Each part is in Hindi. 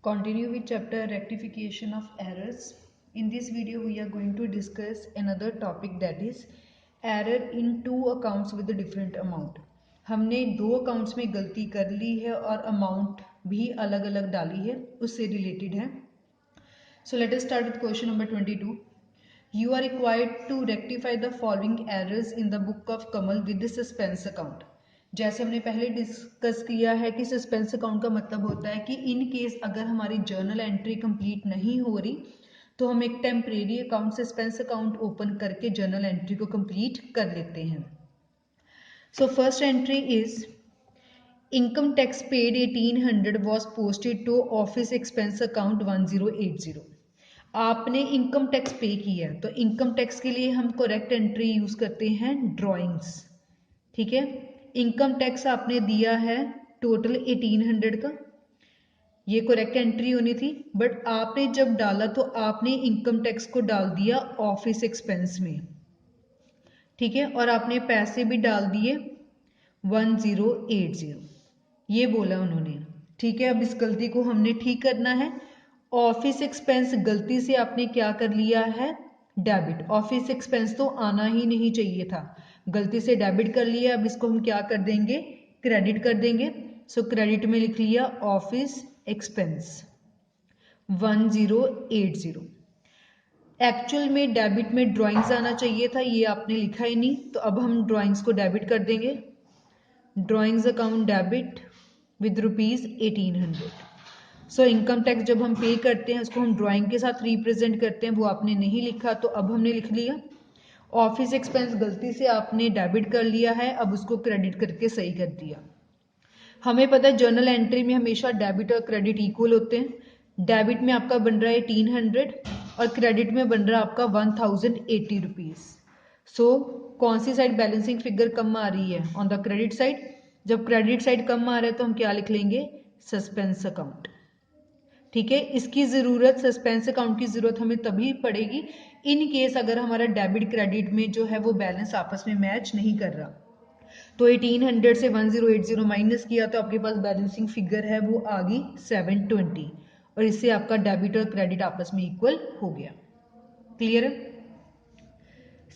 Continue with chapter rectification of errors. In this video we are going to discuss another topic, that is error in two accounts with a different amount. हमने दो अकाउंट्स में गलती कर ली है और अमाउंट भी अलग अलग डाली है, उससे रिलेटेड है. So let us start with question number 22. You are required to rectify the following errors in the book of Kamal with the suspense account. जैसे हमने पहले डिस्कस किया है कि सस्पेंस अकाउंट का मतलब होता है कि इन केस अगर हमारी जर्नल एंट्री कंप्लीट नहीं हो रही तो हम एक temporary account suspense account open करके जर्नल एंट्री को कंप्लीट कर लेते हैं. So first entry is income tax paid 1800 was posted to office expense account 1080. आपने इनकम टैक्स पे किया तो इनकम टैक्स के लिए हम करेक्ट एंट्री यूज करते हैं ड्रॉइंग्स. ठीक है, इनकम टैक्स आपने दिया है टोटल 1800 का, ये करेक्ट एंट्री होनी थी. बट आपने जब डाला तो आपने इनकम टैक्स को डाल दिया ऑफिस एक्सपेंस में. ठीक है, और आपने पैसे भी डाल दिए 1080, ये बोला उन्होंने. ठीक है, अब इस गलती को हमने ठीक करना है. ऑफिस एक्सपेंस गलती से आपने क्या कर लिया है, डेबिट. ऑफिस एक्सपेंस तो आना ही नहीं चाहिए था, गलती से डेबिट कर लिया. अब इसको हम क्या कर देंगे, क्रेडिट कर देंगे. सो क्रेडिट में लिख लिया ऑफिस एक्सपेंस 1080. एक्चुअल में डेबिट में ड्राइंग्स आना चाहिए था, ये आपने लिखा ही नहीं, तो अब हम ड्राइंग्स को डेबिट कर देंगे. Drawings account debit with ₹1800. So income tax जब हम पे करते हैं उसको हम ड्राइंग के साथ रिप्रेजेंट करते हैं, वो आपने नहीं लिखा तो अब हमने लिख लिया. ऑफिस एक्सपेंस गलती से आपने डेबिट कर लिया है, अब उसको क्रेडिट करके सही कर दिया. हमें पता है जर्नल एंट्री में हमेशा डेबिट और क्रेडिट इक्वल होते हैं. डेबिट में आपका बन रहा है 1800 और क्रेडिट में बन रहा है आपका 1080 रुपीज. सो कौन सी साइड बैलेंसिंग फिगर कम आ रही है, ऑन द क्रेडिट साइड. जब क्रेडिट साइड कम आ रहा है तो हम क्या लिख लेंगे, सस्पेंस अकाउंट. ठीक है, इसकी जरूरत सस्पेंस अकाउंट की जरूरत हमें तभी पड़ेगी इन केस अगर हमारा डेबिट क्रेडिट में जो है वो बैलेंस आपस में मैच नहीं कर रहा. तो 1800 से 1080 माइनस किया तो आपके पास बैलेंसिंग फिगर है वो आ गई 720 और इससे आपका डेबिट और क्रेडिट आपस में इक्वल हो गया. Clear.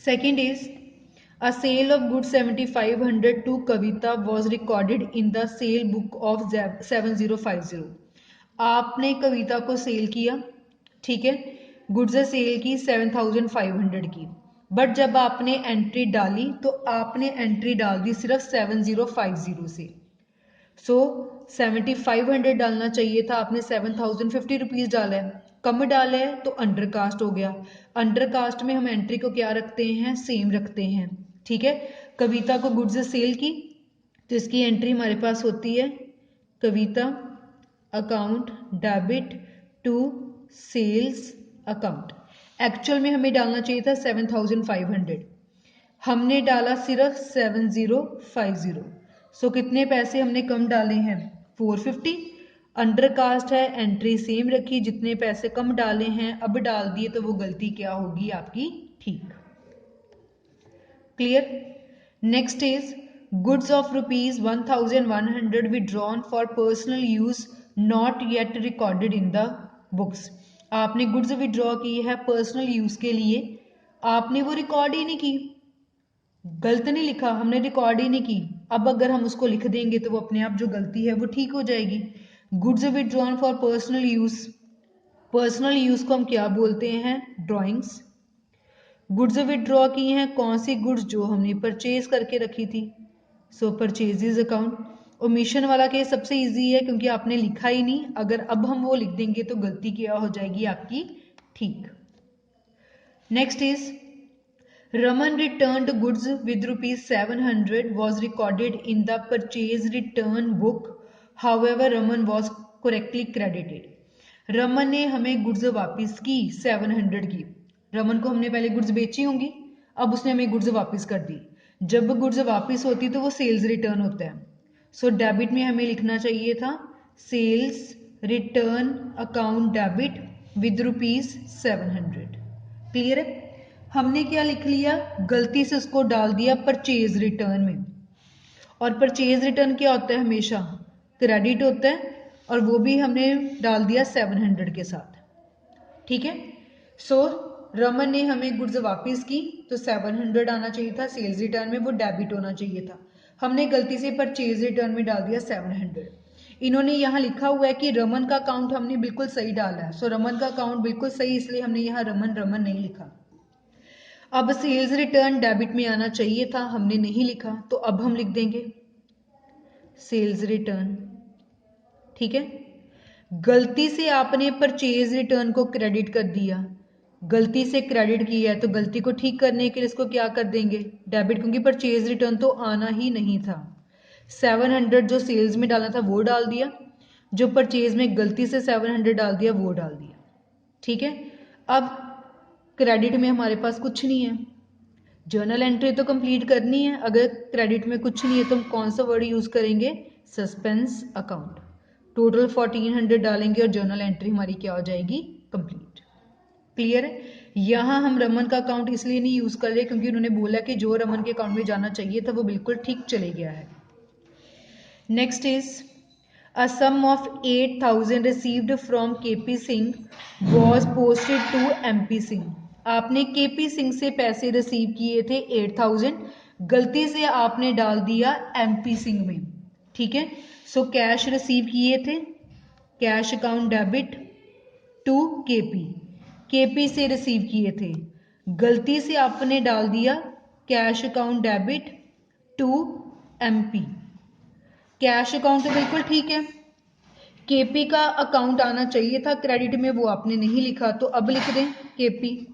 Second is a sale of goods 7500 to Kavita was recorded in the sale book of 7050. आपने कविता को सेल किया, ठीक है, गुड्स सेल की 7500 की. बट जब आपने एंट्री डाली तो आपने एंट्री डाल दी सिर्फ 7050 से. सो 7500 डालना चाहिए था, आपने 7050 रुपीज डाला है, कम डाला है तो अंडर कास्ट हो गया. अंडर कास्ट में हम एंट्री को क्या रखते हैं, सेम रखते हैं. ठीक है, कविता को गुड्स सेल की तो इसकी एंट्री हमारे पास होती है कविता account debit to sales account. Actual में हमें डालना चाहिए था 7500, हमने डाला सिर्फ 7050. सो कितने पैसे हमने कम डाले हैं, 450. अंडर कास्ट है, एंट्री सेम रखी, जितने पैसे कम डाले हैं अब डाल दिए तो वो गलती क्या होगी आपकी, ठीक. Clear. Next is goods of ₹1100 withdrawn for personal use not yet recorded in the books. आपने गुड्स विड्रॉ की है पर्सनल यूज के लिए, आपने वो रिकॉर्ड ही नहीं की. गलत नहीं लिखा, हमने रिकॉर्ड ही नहीं की. अब अगर हम उसको लिख देंगे तो वो अपने आप जो गलती है वो ठीक हो जाएगी. Goods withdrawn for personal use, personal use को हम क्या बोलते हैं, ड्रॉइंग्स. गुड्स विड्रॉ की हैं कौन सी गुड्स, जो हमने परचेज करके रखी थी. सो परचेजेज अकाउंट. ओमिशन वाला केस सबसे इजी है क्योंकि आपने लिखा ही नहीं, अगर अब हम वो लिख देंगे तो गलती क्या हो जाएगी आपकी, ठीक. Next is Raman returned goods with ₹700 was recorded in the purchase return book. However, Raman was correctly credited. Raman ने हमें गुड्स वापस की 700 की. रमन को हमने पहले गुड्स बेची होंगी, अब उसने हमें गुड्स वापस कर दी. जब गुड्स वापस होती तो वो सेल्स रिटर्न होता है. सो डेबिट में हमें लिखना चाहिए था sales return account debit with ₹700. Clear है. हमने क्या लिख लिया, गलती से उसको डाल दिया परचेज रिटर्न में. और परचेज रिटर्न क्या होता है, हमेशा क्रेडिट होता है. और वो भी हमने डाल दिया 700 के साथ, ठीक है। सो रमन ने हमें गुड्स वापस की तो 700 आना चाहिए था, सेल्स रिटर्न में वो डेबिट होना चाहिए था, हमने गलती से परचेज रिटर्न में डाल दिया 700। इन्होंने यहाँ लिखा हुआ है कि रमन का अकाउंट हमने बिल्कुल सही डाला है, सो रमन का अकाउंट बिल्कुल सही, इसलिए हमने यहाँ रमन रमन नहीं लिखा। अब सेल्स रिटर्न डेबिट में आना चाहिए था, हमने नहीं लिखा, तो अब हम लिख देंगे सेल्स रिटर्न, ठीक है। गलती से आपने परचेज रिटर्न को क्रेडिट कर दिया, गलती से क्रेडिट किया है तो गलती को ठीक करने के लिए इसको क्या कर देंगे डेबिट, क्योंकि परचेज रिटर्न तो आना ही नहीं था। 700 जो सेल्स में डालना था वो डाल दिया, जो परचेज में गलती से 700 डाल दिया वो डाल दिया, ठीक है। अब क्रेडिट में हमारे पास कुछ नहीं है, जर्नल एंट्री तो कंप्लीट करनी है, अगर क्रेडिट में कुछ नहीं है तो हम कौन सा वर्ड यूज करेंगे, सस्पेंस अकाउंट। टोटल 1400 डालेंगे और जर्नल एंट्री हमारी क्या हो जाएगी, कंप्लीट। क्लियर है। यहाँ हम रमन का अकाउंट इसलिए नहीं यूज कर रहे क्योंकि उन्होंने बोला कि जो रमन के अकाउंट में जाना चाहिए था वो बिल्कुल ठीक चले गया है। Next is a sum of 8000 received from KP Singh was posted to MP Singh। आपने KP सिंह से पैसे रिसीव किए थे 8000, गलती से आपने डाल दिया MP सिंह में, ठीक है। सो कैश रिसीव किए थे, cash account debit to KP से रिसीव किए थे, गलती से आपने डाल दिया cash account debit to MP। Cash account तो बिल्कुल ठीक है, केपी का अकाउंट आना चाहिए था क्रेडिट में, वो आपने नहीं लिखा, तो अब लिख दें केपी।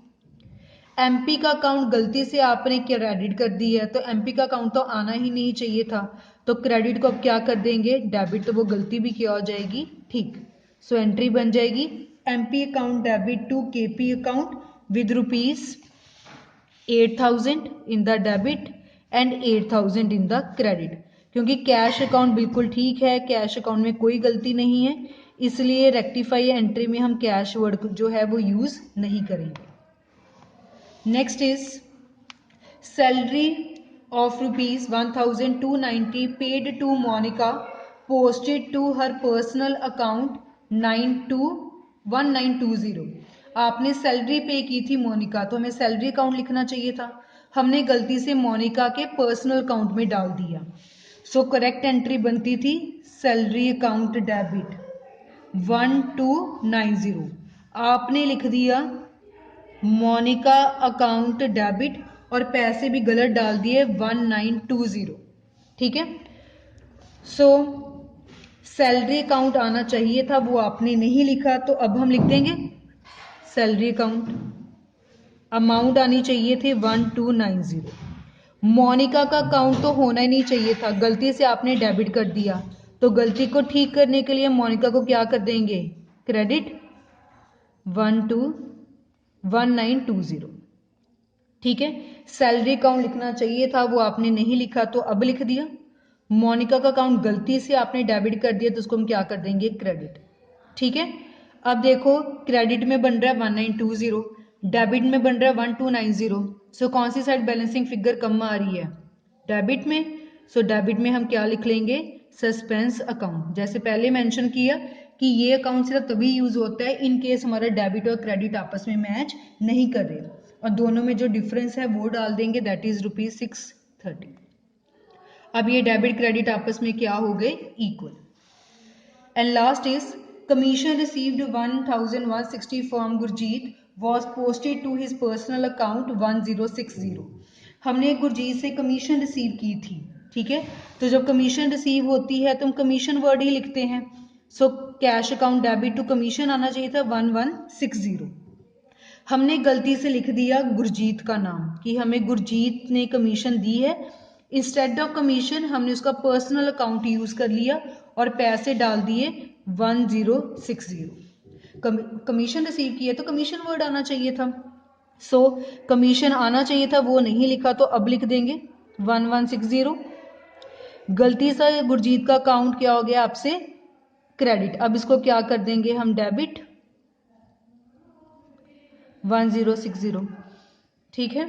एमपी का अकाउंट गलती से आपने क्रेडिट कर दिया है, तो एमपी का अकाउंट तो आना ही नहीं चाहिए था, तो क्रेडिट को अब क्या कर देंगे डेबिट, तो वो गलती भी क्या हो जाएगी, ठीक। सो एंट्री बन जाएगी MP account debit to KP account with ₹8000 in the debit and 8000 in the credit. क्योंकि कैश अकाउंट बिल्कुल ठीक है, कैश अकाउंट में कोई गलती नहीं है, इसलिए रेक्टिफाई एंट्री में हम कैश वर्ड जो है वो यूज नहीं करेंगे। Next is salary of ₹1290 paid to Monika posted to her personal account 1920। आपने सैलरी पे की थी मोनिका, तो हमें सैलरी अकाउंट लिखना चाहिए था, हमने गलती से मोनिका के पर्सनल अकाउंट में डाल दिया। सो करेक्ट एंट्री बनती थी सैलरी अकाउंट डेबिट 1290, आपने लिख दिया मोनिका अकाउंट डेबिट और पैसे भी गलत डाल दिए 1920, ठीक है। सो सैलरी अकाउंट आना चाहिए था, वो आपने नहीं लिखा, तो अब हम लिख देंगे सैलरी अकाउंट, अमाउंट आनी चाहिए थी 1290। मोनिका का अकाउंट तो होना ही नहीं चाहिए था, गलती से आपने डेबिट कर दिया, तो गलती को ठीक करने के लिए मोनिका को क्या कर देंगे क्रेडिट 1920, ठीक है। सैलरी अकाउंट लिखना चाहिए था, वो आपने नहीं लिखा, तो अब लिख दिया। मोनिका का अकाउंट गलती से आपने डेबिट कर दिया, तो उसको हम क्या कर देंगे क्रेडिट, ठीक है। अब देखो क्रेडिट में बन रहा है 1920, डेबिट में बन रहा है 1290, सो कौन सी साइड बैलेंसिंग फिगर कम आ रही है, डेबिट में। सो डेबिट में हम क्या लिख लेंगे सस्पेंस अकाउंट, जैसे पहले मेंशन किया कि ये अकाउंट सिर्फ तभी यूज होता है इन केस हमारा डेबिट और क्रेडिट आपस में मैच नहीं कर रहे, और दोनों में जो डिफरेंस है वो डाल देंगे, दैट इज ₹630। अब ये डेबिट क्रेडिट आपस में क्या हो गए equal. And last is commission received 1160 from Gurjeet was posted to his personal account 1060। हमने गुरजीत से कमीशन रिसीव की थी, ठीक है। तो जब कमीशन रिसीव होती है तो हम कमीशन वर्ड ही लिखते हैं, so cash account debit to commission आना चाहिए था 1160, हमने गलती से लिख दिया गुरजीत का नाम कि हमें गुरजीत ने कमीशन दी है, इंस्टेड ऑफ कमीशन हमने उसका पर्सनल अकाउंट यूज कर लिया और पैसे डाल दिए 1060। कमीशन रिसीव किया तो कमीशन वर्ड आना चाहिए था, सो कमीशन आना चाहिए था, वो नहीं लिखा, तो अब लिख देंगे 1160। गलती से गुरजीत का अकाउंट क्या हो गया आपसे क्रेडिट, अब इसको क्या कर देंगे हम डेबिट 1060, ठीक है।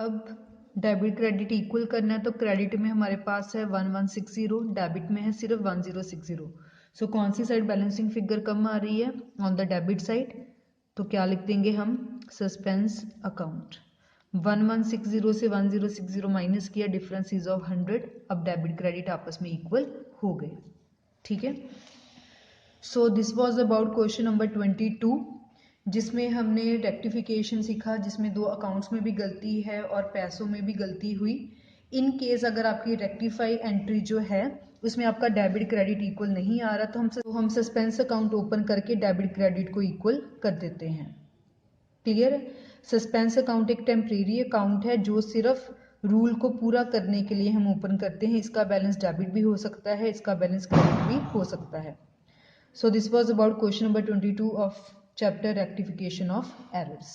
अब डेबिट क्रेडिट इक्वल करना है, तो क्रेडिट में हमारे पास है 1160, डेबिट में है सिर्फ 1060, सो कौन सी साइड बैलेंसिंग फिगर कम आ रही है? On the debit side. तो क्या लिख देंगे हम? Suspense account. 1160 से 1060 माइनस किया, डिफरेंस इज ऑफ 100। अब डेबिट क्रेडिट आपस में इक्वल हो गए। ठीक है। So this was about question number 22, जिसमें हमने रेक्टिफिकेशन सीखा, जिसमें 2 अकाउंट्स में भी गलती है और पैसों में भी गलती हुई। इन केस अगर आपकी रेक्टिफाई एंट्री जो है उसमें आपका डेबिट क्रेडिट इक्वल नहीं आ रहा, तो हम सस्पेंस अकाउंट ओपन करके डेबिट क्रेडिट को इक्वल कर देते हैं। क्लियर है? सस्पेंस अकाउंट एक टेम्परेरी अकाउंट है जो सिर्फ रूल को पूरा करने के लिए हम ओपन करते हैं। इसका बैलेंस डेबिट भी हो सकता है, इसका बैलेंस क्रेडिट भी हो सकता है। So this was about question number 22 of chapter rectification of errors.